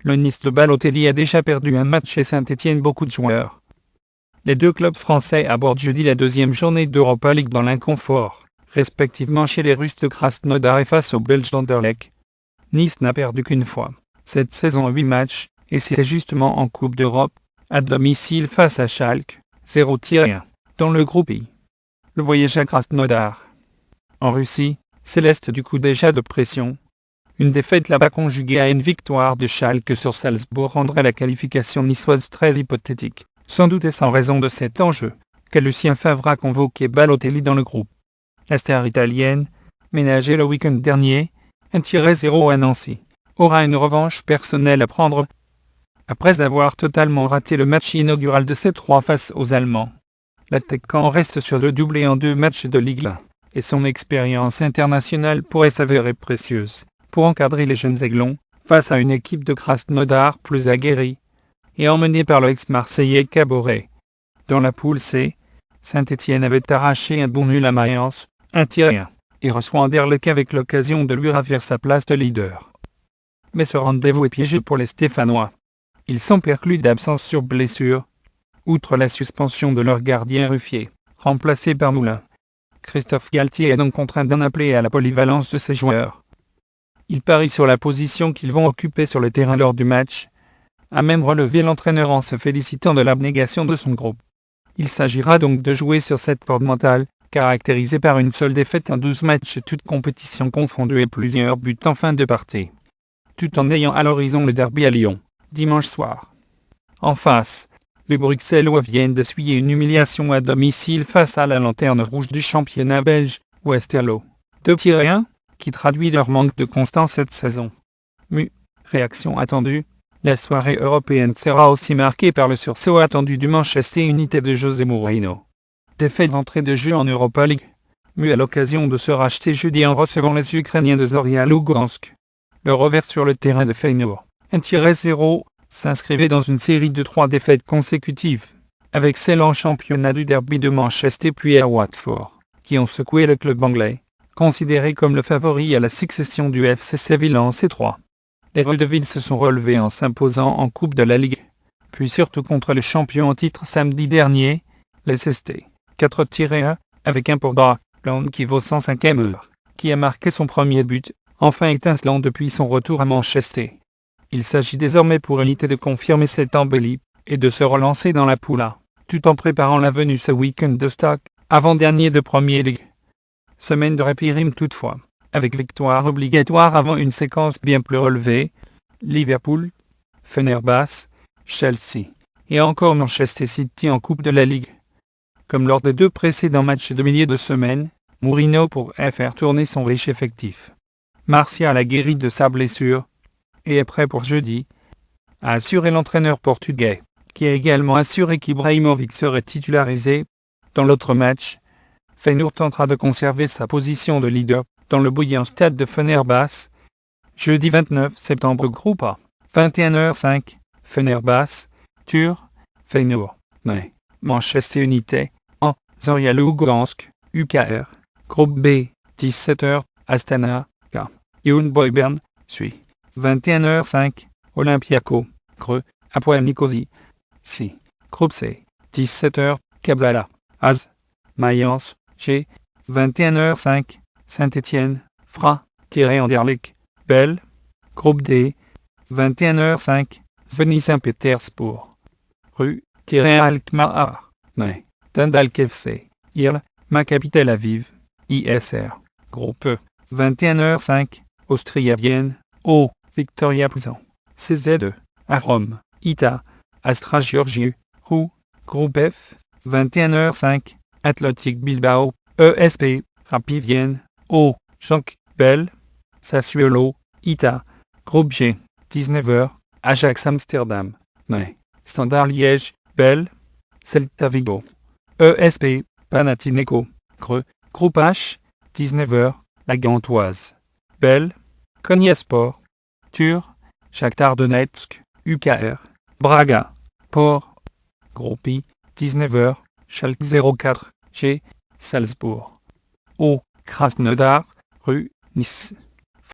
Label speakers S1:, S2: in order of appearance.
S1: Le Nice de Balotelli a déjà perdu un match chez Saint-Étienne. Beaucoup de joueurs. Les deux clubs français abordent jeudi la deuxième journée d'Europa League dans l'inconfort, respectivement chez les Russes de Krasnodar et face aux Belges d'Anderlecht. Nice n'a perdu qu'une fois cette saison 8 matchs, et c'était justement en Coupe d'Europe, à domicile face à Schalke, 0-1, dans le groupe I. Le voyage à Krasnodar. En Russie, céleste du coup déjà de pression. Une défaite là-bas conjuguée à une victoire de Schalke sur Salzbourg rendrait la qualification niçoise très hypothétique. Sans doute est-ce en raison de cet enjeu que Lucien Favre a convoqué Balotelli dans le groupe. La star italienne, ménagée le week-end dernier, 1-0 à Nancy, aura une revanche personnelle à prendre. Après avoir totalement raté le match inaugural de C3 face aux Allemands, l'attaquant reste sur le doublé en 2 matchs de Ligue 1, et son expérience internationale pourrait s'avérer précieuse pour encadrer les jeunes aiglons face à une équipe de Krasnodar plus aguerrie et emmenée par le ex-marseillais Caboret. Dans la poule C, Saint-Étienne avait arraché un bon nul à Mayence, 1-1, et reçoit Anderlecht avec l'occasion de lui ravir sa place de leader. Mais ce rendez-vous est piégé pour les Stéphanois. Ils sont perclus d'absence sur blessure, outre la suspension de leur gardien Ruffier, remplacé par Moulin. Christophe Galtier est donc contraint d'en appeler à la polyvalence de ses joueurs. Il parie sur la position qu'ils vont occuper sur le terrain lors du match, a même relevé l'entraîneur en se félicitant de l'abnégation de son groupe. Il s'agira donc de jouer sur cette corde mentale, caractérisée par une seule défaite en 12 matchs toutes compétitions confondues et plusieurs buts en fin de partie. Tout en ayant à l'horizon le derby à Lyon, dimanche soir. En face, les Bruxellois viennent d'essuyer une humiliation à domicile face à la lanterne rouge du championnat belge, Westerlo. 2-1, qui traduit leur manque de constance cette saison. Réaction attendue. La soirée européenne sera aussi marquée par le sursaut attendu du Manchester United de José Mourinho. Défaite d'entrée de jeu en Europa League. À l'occasion de se racheter jeudi en recevant les Ukrainiens de Zorya Lugansk. Le revers sur le terrain de Feyenoord, 1-0, s'inscrivait dans une série de 3 défaites consécutives, avec celle en championnat du derby de Manchester puis à Watford, qui ont secoué le club anglais, considéré comme le favori à la succession du FC Séville en C3. Les Redevils se sont relevés en s'imposant en Coupe de la Ligue, puis surtout contre le champion en titre samedi dernier, Leicester, 4-1, avec un pour Darkland qui vaut 105e heure, qui a marqué son premier but, enfin étincelant depuis son retour à Manchester. Il s'agit désormais pour Unité de confirmer cette embellie, et de se relancer dans la poule A, tout en préparant la venue ce week-end de Stoke, avant-dernier de Premier League. Semaine de répit rime toutefois, avec victoire obligatoire avant une séquence bien plus relevée, Liverpool, Fenerbahçe, Chelsea, et encore Manchester City en Coupe de la Ligue. Comme lors des 2 précédents matchs de milieu de semaine, Mourinho pourrait faire tourner son riche effectif. Martial a guéri de sa blessure, et est prêt pour jeudi, a assuré l'entraîneur portugais, qui a également assuré qu'Ibrahimovic serait titularisé. Dans l'autre match, Feyenoord tentera de conserver sa position de leader dans le bouillant stade de Fenerbahçe. Jeudi 29 septembre groupe A, 21h05, Fenerbahçe, Feyenoord, Manchester United, en Zorya Lugansk, UKR, groupe B, 17h, Astana, K, Young Boys Bern, suit. 21h05, Olympiakos, Hapoel Nicosie, si. Groupe C, 17h, Kabzala, Az, Mayence, G, 21h05, Saint-Étienne, Anderlecht, Bell, Groupe D, 21h05, Zenit Saint-Pétersbourg, Alkmaar, Dundalk FC, IRL, Maccabi Tel Aviv, ISR, Groupe E, 21h05, Austria Vienne, O, Victoria Plzen, CZ2, à Rome, ITA, Astra Giorgio, Groupe F, 21h05, Athletic Bilbao, ESP, Rapid Vienne, O, Genk, Bell, Sassuolo, ITA, Groupe G, 19h, Ajax Amsterdam, Standard Liège, Bell, Celta Vigo, ESP, Panathinaikos, Groupe H, 19h, La Gantoise, Bell, Konyaspor, Shakhtar Donetsk, UKR, Braga, Port, Groupe I, 19h, Schalke 04, G, Salzbourg, O, Krasnodar, Nice.